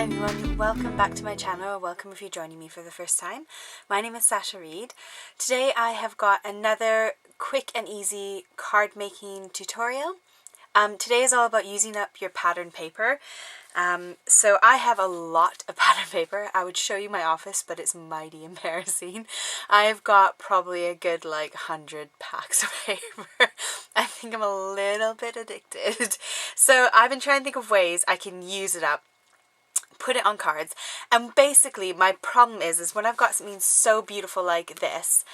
Hi everyone, welcome back to my channel, or welcome if you're joining me for the first time. My name is Sasha Reade. Today I have got another quick and easy card making tutorial. Today is all about using up your pattern paper. So I have a lot of pattern paper. I would show you my office, but it's mighty embarrassing. I've got probably a good 100 packs of paper. I think I'm a little bit addicted. So I've been trying to think of ways I can use it up, put it on cards, and basically my problem is when I've got something so beautiful like this,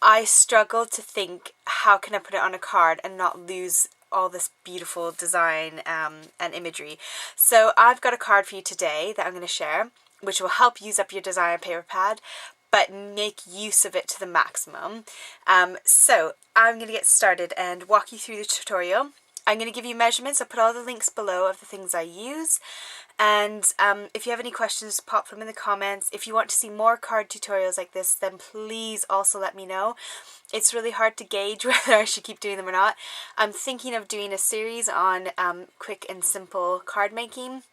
I struggle to think how can I put it on a card and not lose all this beautiful design and imagery. So I've got a card for you today that I'm going to share, which will help use up your designer paper pad but make use of it to the maximum. So I'm going to get started and walk you through the tutorial. I'm going to give you measurements. I'll put all the links below of the things I use. And if you have any questions, pop them in the comments. If you want to see more card tutorials like this, then please also let me know. It's really hard to gauge whether I should keep doing them or not. I'm thinking of doing a series on quick and simple card making,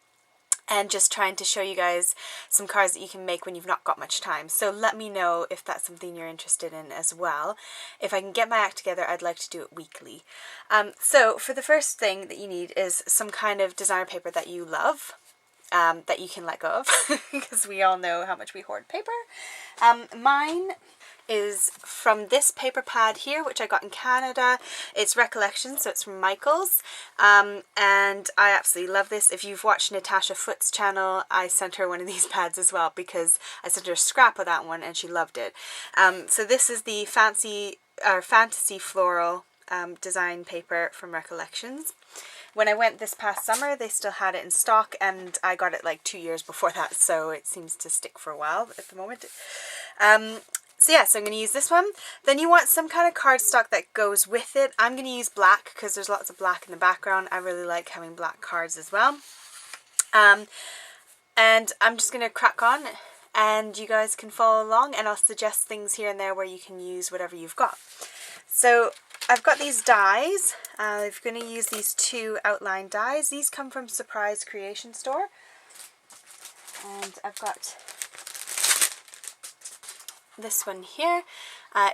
and just trying to show you guys some cards that you can make when you've not got much time. So let me know if that's something you're interested in as well. If I can get my act together, I'd like to do it weekly. So for the first thing that you need is some kind of designer paper that you love, that you can let go of, because we all know how much we hoard paper. Mine is from this paper pad here, which I got in Canada. It's Recollections, so it's from Michaels, and I absolutely love this. If you've watched Natasha Foote's channel, I sent her one of these pads as well, because I sent her a scrap of that one and she loved it. So this is the Fantasy Floral design paper from Recollections. When I went this past summer, they still had it in stock, and I got it 2 years before that, so it seems to stick for a while at the moment. So yeah, so I'm going to use this one. Then you want some kind of cardstock that goes with it. I'm going to use black because there's lots of black in the background. I really like having black cards as well. And I'm just going to crack on, and you guys can follow along, and I'll suggest things here and there where you can use whatever you've got. So I've got these dies. I'm going to use these two outline dies. These come from Surprise Creation Store. And I've got this one here.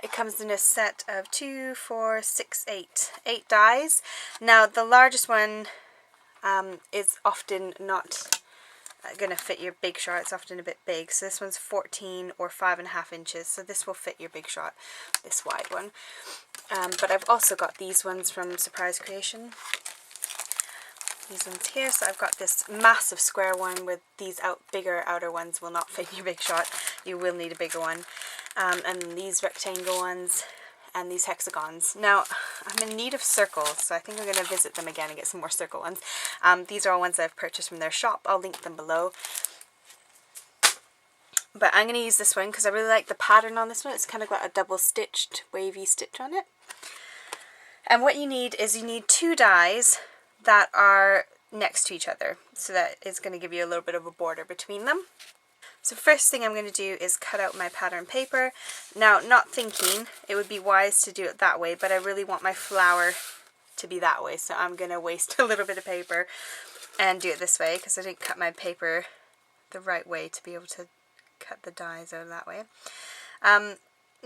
It comes in a set of 2, 4, 6, 8 dies. Now the largest one is often not going to fit your big shot. It's often a bit big, so this one's 14 or 5.5 inches, so this will fit your big shot, this wide one. But I've also got these ones from Surprise Creation, these ones here. So I've got this massive square one with these bigger outer ones will not fit your big shot. You will need a bigger one. And these rectangle ones and these hexagons. Now I'm in need of circles, so I think I'm going to visit them again and get some more circle ones. These are all ones I've purchased from their shop. I'll link them below. But I'm going to use this one because I really like the pattern on this one. It's kind of got a double stitched wavy stitch on it. And what you need is you need two dies that are next to each other, so that is going to give you a little bit of a border between them. So first thing I'm going to do is cut out my pattern paper. Now, not thinking it would be wise to do it that way, but I really want my flower to be that way, so I'm going to waste a little bit of paper and do it this way, because I didn't cut my paper the right way to be able to cut the dies out that way.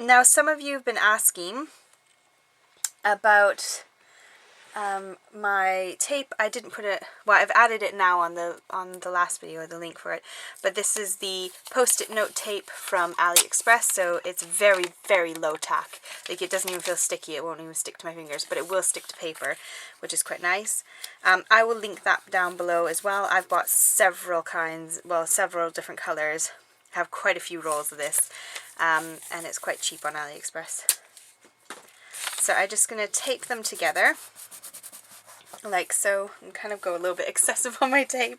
Now, some of you have been asking about my tape. I didn't put it, well, I've added it now on the last video, the link for it, but this is the post-it note tape from AliExpress, so it's very, very low tack. It doesn't even feel sticky. It won't even stick to my fingers, but it will stick to paper, which is quite nice. I will link that down below as well. I've bought several kinds, well, several different colors. I have quite a few rolls of this, and it's quite cheap on AliExpress. So I'm just going to tape them together, like so, and kind of go a little bit excessive on my tape,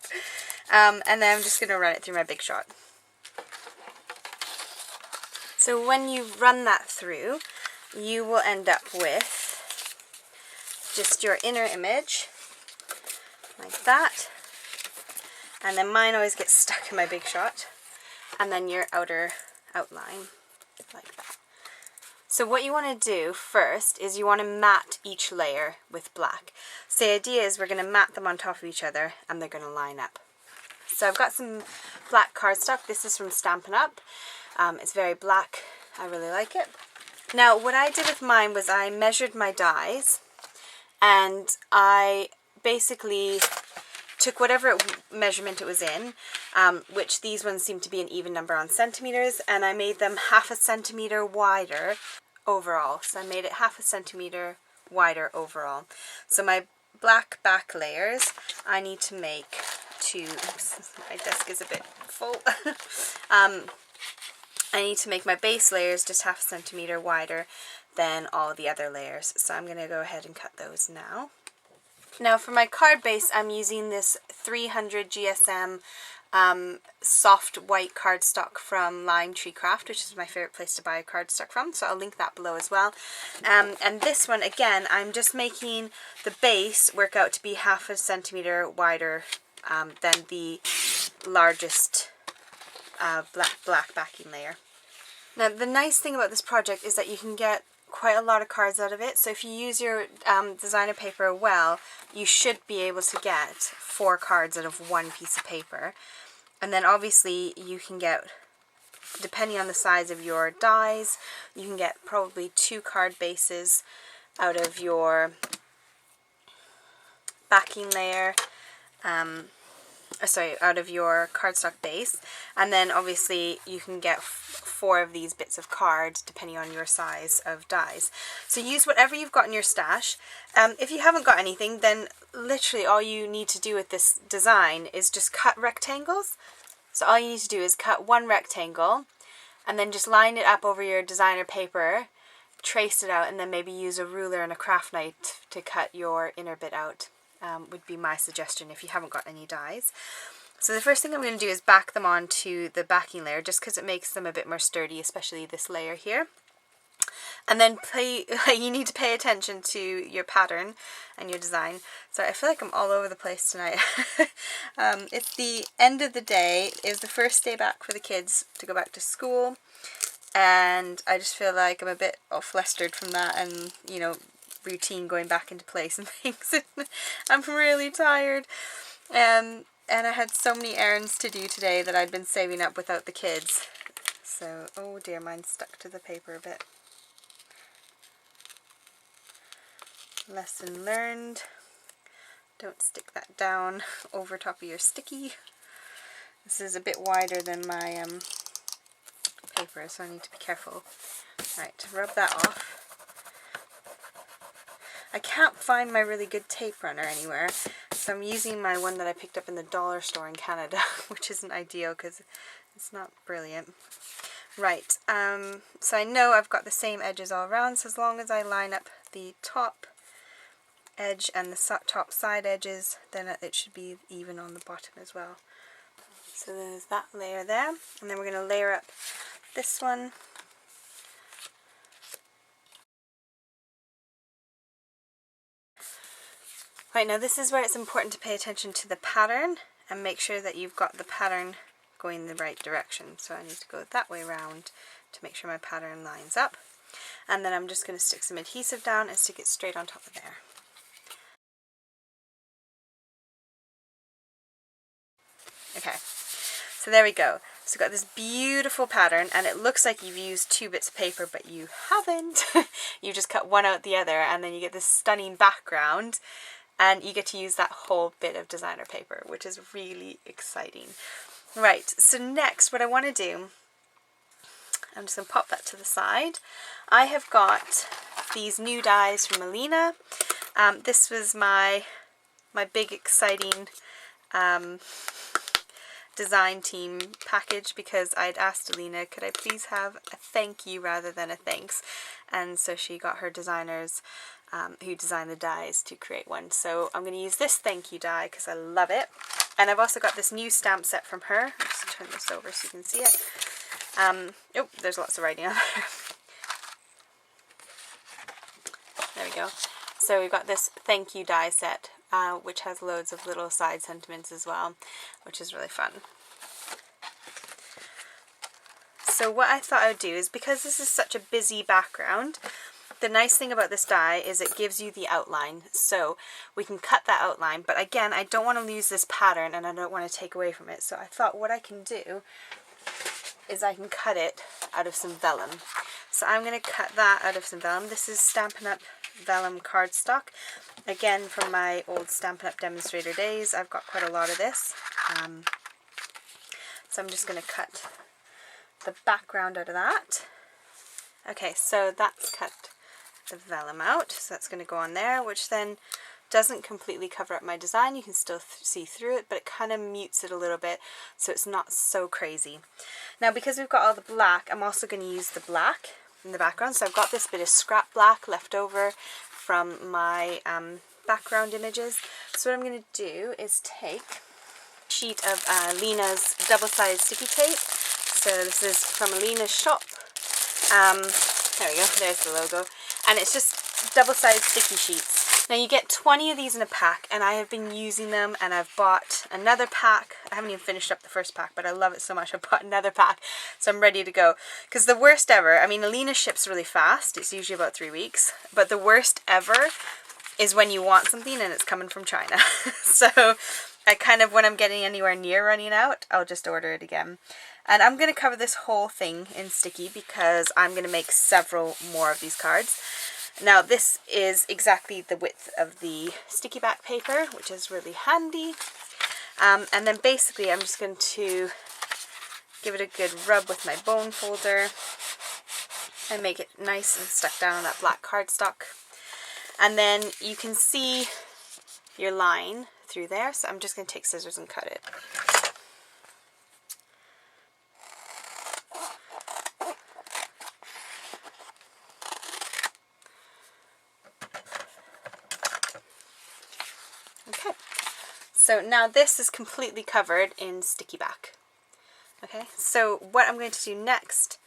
and then I'm just going to run it through my big shot. So when you run that through, you will end up with just your inner image, like that, and then mine always gets stuck in my big shot, and then your outer outline, like that. So what you want to do first is you want to mat each layer with black. So the idea is we're going to mat them on top of each other and they're going to line up. So I've got some black cardstock. This is from Stampin' Up. It's very black. I really like it. Now what I did with mine was I measured my dies, and I basically took whatever measurement it was in, which these ones seem to be an even number on centimeters, and I made them 1/2 centimeter wider overall. So I made it 1/2 centimeter wider overall. So my black back layers, I need to make oops, my desk is a bit full. I need to make my base layers just 1/2 centimeter wider than all the other layers. So I'm going to go ahead and cut those now. Now for my card base, I'm using this 300 GSM soft white cardstock from Alinacraft, which is my favorite place to buy a cardstock from, so I'll link that below as well. And this one, again, I'm just making the base work out to be 1/2 centimeter wider than the largest black backing layer. Now the nice thing about this project is that you can get quite a lot of cards out of it, so if you use your designer paper well, you should be able to get 4 cards out of 1 piece of paper. And then obviously you can get, depending on the size of your dies, you can get probably 2 card bases out of your backing layer, out of your cardstock base, and then obviously you can get 4 of these bits of card depending on your size of dies. So use whatever you've got in your stash. If you haven't got anything, then literally all you need to do with this design is just cut rectangles. So all you need to do is cut 1 rectangle and then just line it up over your designer paper, trace it out, and then maybe use a ruler and a craft knife to cut your inner bit out. Would be my suggestion if you haven't got any dies. So the first thing I'm going to do is back them onto the backing layer, just because it makes them a bit more sturdy, especially this layer here. And then you need to pay attention to your pattern and your design. So I feel like I'm all over the place tonight. It's the end of the day. It's the first day back for the kids to go back to school, and I just feel like I'm a bit flustered from that, and you know, routine going back into place and things. I'm really tired, and I had so many errands to do today that I'd been saving up without the kids. So, oh dear, mine's stuck to the paper a bit. Lesson learned. Don't stick that down over top of your sticky. This is a bit wider than my paper, so I need to be careful. Right, rub that off. I can't find my really good tape runner anywhere, so I'm using my one that I picked up in the dollar store in Canada, which isn't ideal because it's not brilliant. Right, so I know I've got the same edges all around, so as long as I line up the top edge and the top side edges, then it should be even on the bottom as well. So there's that layer there, and then we're going to layer up this one. Right, now this is where it's important to pay attention to the pattern and make sure that you've got the pattern going in the right direction. So I need to go that way around to make sure my pattern lines up. And then I'm just going to stick some adhesive down and stick it straight on top of there. Okay, so there we go. So we've got this beautiful pattern, and it looks like you've used 2 bits of paper, but you haven't. You just cut one out the other, and then you get this stunning background. And you get to use that whole bit of designer paper, which is really exciting. Right, so next what I want to do, I'm just going to pop that to the side. I have got these new dies from Alina. This was my big exciting design team package, because I'd asked Alina, could I please have a thank you rather than a thanks? And so she got her designers who designed the dies to create one. So I'm going to use this thank you die because I love it. And I've also got this new stamp set from her. I'll just turn this over so you can see it. Oh, there's lots of writing on there. There we go. So we've got this thank you die set, which has loads of little side sentiments as well, which is really fun. So what I thought I would do is, because this is such a busy background, the nice thing about this die is it gives you the outline, so we can cut that outline, but again, I don't want to lose this pattern and I don't want to take away from it, so I thought what I can do is I can cut it out of some vellum. So I'm going to cut that out of some vellum. This is Stampin' Up! Vellum cardstock. Again, from my old Stampin' Up! Demonstrator days, I've got quite a lot of this. So I'm just going to cut the background out of that. Okay, so that's cut the vellum out, so that's going to go on there, which then doesn't completely cover up my design. You can still see through it, but it kind of mutes it a little bit so it's not so crazy. Now, because we've got all the black, I'm also going to use the black in the background. So I've got this bit of scrap black left over from my background images. So what I'm going to do is take a sheet of Alina's double-sided sticky tape. So this is from Alina's shop. There we go, there's the logo. And it's just double-sided sticky sheets. Now you get 20 of these in a pack, and I have been using them, and I've bought another pack. I haven't even finished up the first pack, but I love it so much I bought another pack, so I'm ready to go. Because the worst ever, I mean, Alina ships really fast, it's usually about 3 weeks, but the worst ever is when you want something and it's coming from China. So I kind of, when I'm getting anywhere near running out, I'll just order it again. And I'm going to cover this whole thing in sticky because I'm going to make several more of these cards. Now this is exactly the width of the sticky back paper, which is really handy. And then basically I'm just going to give it a good rub with my bone folder and make it nice and stuck down on that black cardstock. And then you can see your line through there, so I'm just going to take scissors and cut it. Okay, so now this is completely covered in sticky back. Okay, so what I'm going to do next,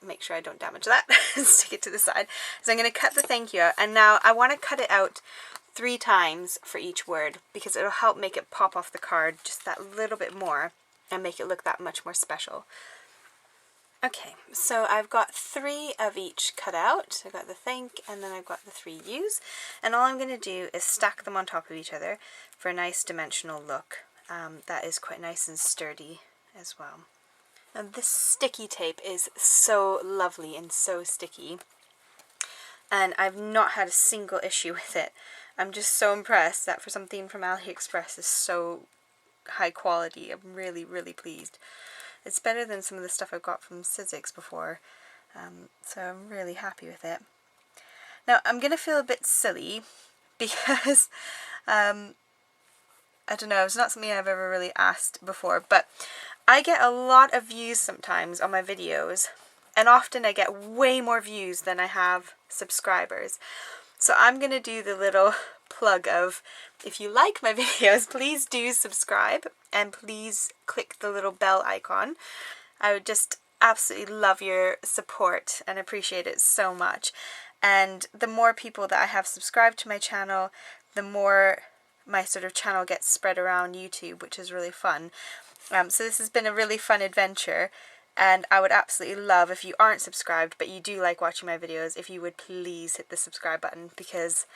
make sure I don't damage that, stick it to the side, so I'm going to cut the thank you out, and now I want to cut it out 3 times for each word because it'll help make it pop off the card just that little bit more and make it look that much more special. Okay, so I've got 3 of each cut out. I've got the thank and then I've got the 3 U's, and all I'm going to do is stack them on top of each other for a nice dimensional look. That is quite nice and sturdy as well. And this sticky tape is so lovely and so sticky, and I've not had a single issue with it. I'm just so impressed that for something from AliExpress is so high quality. I'm really, really pleased. It's better than some of the stuff I've got from Sizzix before, so I'm really happy with it. Now I'm going to feel a bit silly because, I don't know, it's not something I've ever really asked before, but I get a lot of views sometimes on my videos, and often I get way more views than I have subscribers. So I'm going to do the little plug of, if you like my videos, please do subscribe and please click the little bell icon. I would just absolutely love your support and appreciate it so much. And the more people that I have subscribed to my channel, the more my sort of channel gets spread around YouTube, which is really fun. So this has been a really fun adventure, and I would absolutely love, if you aren't subscribed but you do like watching my videos, if you would please hit the subscribe button, because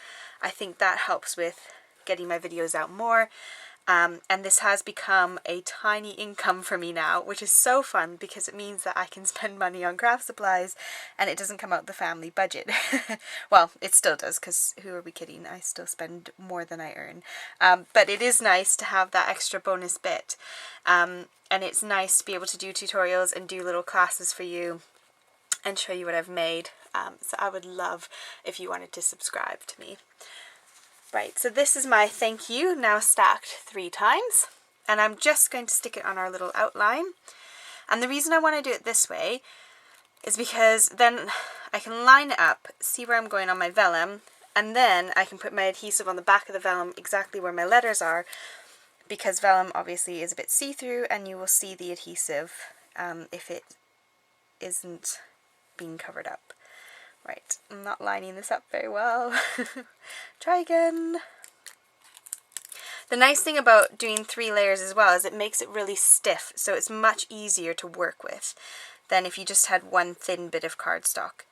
I think that helps with getting my videos out more. And this has become a tiny income for me now, which is so fun because it means that I can spend money on craft supplies and it doesn't come out the family budget. Well, it still does, because who are we kidding? I still spend more than I earn. But it is nice to have that extra bonus bit. And it's nice to be able to do tutorials and do little classes for you and show you what I've made. So I would love if you wanted to subscribe to me. Right, so this is my thank you, now stacked 3 times, and I'm just going to stick it on our little outline. And the reason I want to do it this way is because then I can line it up, see where I'm going on my vellum, and then I can put my adhesive on the back of the vellum exactly where my letters are, because vellum obviously is a bit see-through and you will see the adhesive if it isn't being covered up. Right, I'm not lining this up very well. Try again. The nice thing about doing 3 layers as well is it makes it really stiff, so it's much easier to work with than if you just had one thin bit of cardstock.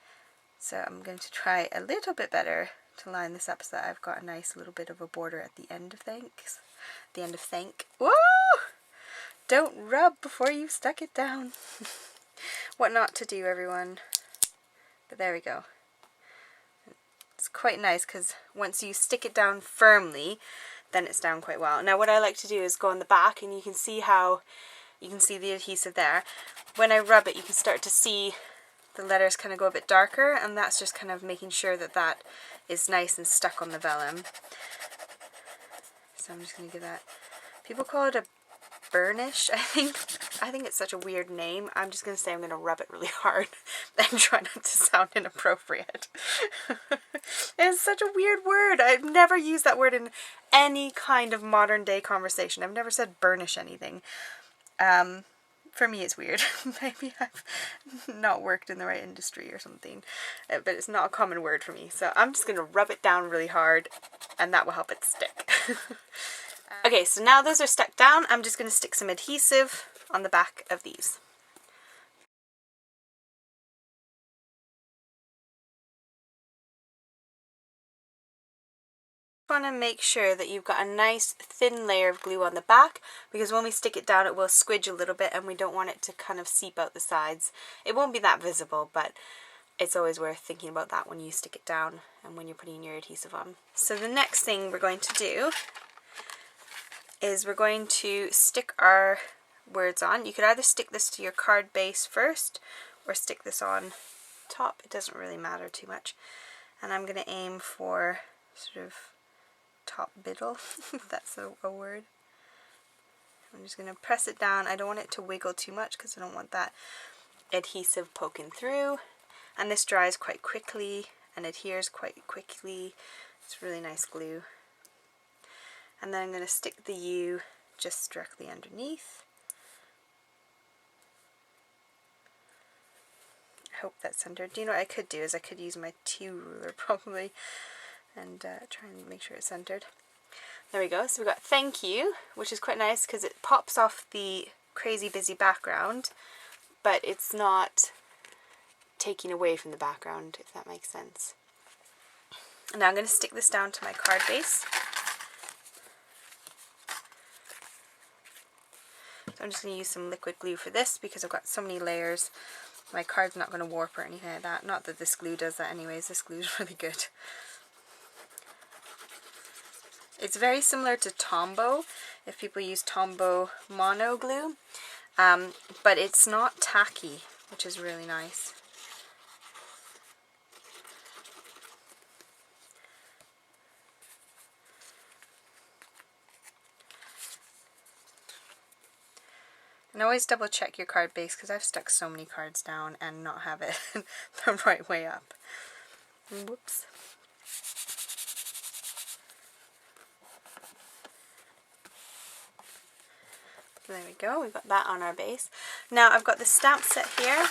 So I'm going to try a little bit better to line this up so that I've got a nice little bit of a border at the end of things. The end of thank. Whoa! Don't rub before you've stuck it down. What not to do, everyone. But there we go. It's quite nice because once you stick it down firmly, then it's down quite well. Now what I like to do is go on the back, and you can see the adhesive there. When I rub it, you can start to see the letters kind of go a bit darker, and that's just kind of making sure that that is nice and stuck on the vellum. So I'm just going to give that, people call it a burnish, I think it's such a weird name. I'm just going to say I'm going to rub it really hard and try not to sound inappropriate. It's such a weird word. I've never used that word in any kind of modern day conversation. I've never said burnish anything. For me it's weird. Maybe I've not worked in the right industry or something, but it's not a common word for me. So I'm just going to rub it down really hard, and that will help it stick. Okay, so now those are stuck down, I'm just going to stick some adhesive on the back of these. You want to make sure that you've got a nice thin layer of glue on the back, because when we stick it down it will squidge a little bit, and we don't want it to kind of seep out the sides. It won't be that visible, but it's always worth thinking about that when you stick it down and when you're putting your adhesive on. So the next thing we're going to do is we're going to stick our words on. You could either stick this to your card base first or stick this on top. It doesn't really matter too much. And I'm going to aim for sort of top middle, if that's a word. I'm just going to press it down. I don't want it to wiggle too much because I don't want that adhesive poking through. And this dries quite quickly and adheres quite quickly. It's really nice glue. And then I'm going to stick the U just directly underneath. I hope that's centered. Do you know what I could do is I could use my 2 ruler probably and try and make sure it's centered. There we go. So we've got thank you, which is quite nice because it pops off the crazy busy background, but it's not taking away from the background, if that makes sense. And now I'm going to stick this down to my card base. So I'm just going to use some liquid glue for this because I've got so many layers. My card's not going to warp or anything like that. Not that this glue does that anyways. This glue is really good. It's very similar to Tombow, if people use Tombow mono glue, but it's not tacky, which is really nice. And always double check your card base because I've stuck so many cards down and not have it the right way up. Whoops. There we go, we've got that on our base. Now I've got the stamp set here,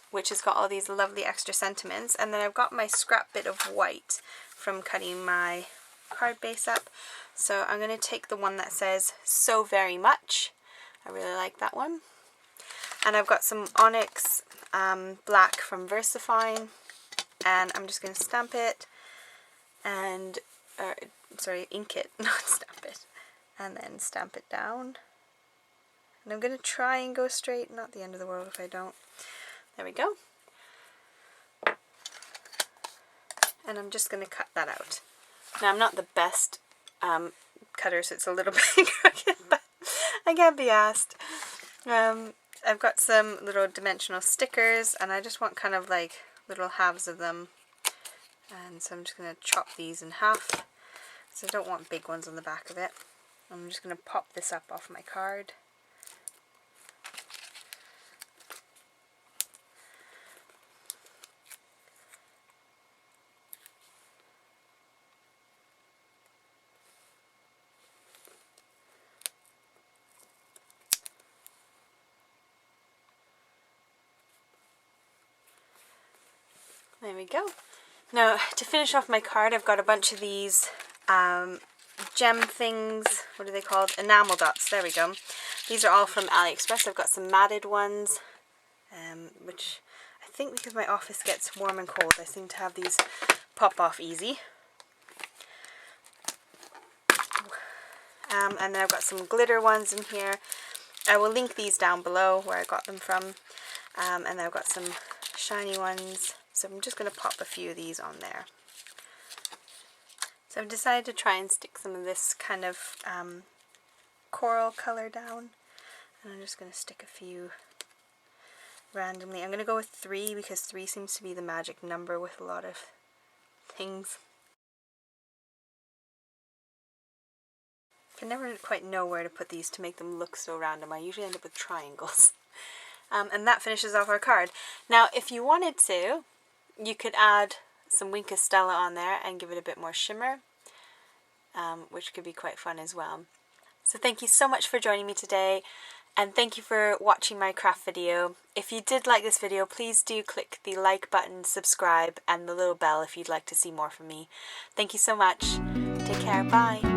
which has got all these lovely extra sentiments, and then I've got my scrap bit of white from cutting my card base up. So I'm going to take the one that says so very much. I really like that one. And I've got some Onyx black from Versafine, and I'm just going to stamp it and, ink it, not stamp it, and then stamp it down. And I'm going to try and go straight, not the end of the world if I don't. There we go. And I'm just going to cut that out. Now I'm not the best cutter, so it's a little bit crooked, but I can't be asked. I've got some little dimensional stickers, and I just want kind of like little halves of them, and so I'm just going to chop these in half, so I don't want big ones on the back of it. I'm just going to pop this up off my card. There we go. Now to finish off my card, I've got a bunch of these gem things. What are they called? Enamel Dots. There we go. These are all from AliExpress. I've got some matted ones, which I think because my office gets warm and cold, I seem to have these pop off easy. And then I've got some glitter ones in here. I will link these down below where I got them from. And then I've got some shiny ones. So I'm just going to pop a few of these on there. So I've decided to try and stick some of this kind of coral color down. And I'm just going to stick a few randomly. I'm going to go with 3 because 3 seems to be the magic number with a lot of things. I never quite know where to put these to make them look so random. I usually end up with triangles. And that finishes off our card. Now, if you wanted to, you could add some Wink of Stella on there and give it a bit more shimmer, which could be quite fun as well. So thank you so much for joining me today, and thank you for watching my craft video. If you did like this video, please do click the like button, subscribe, and the little bell if you'd like to see more from me. Thank you so much. Take care. Bye.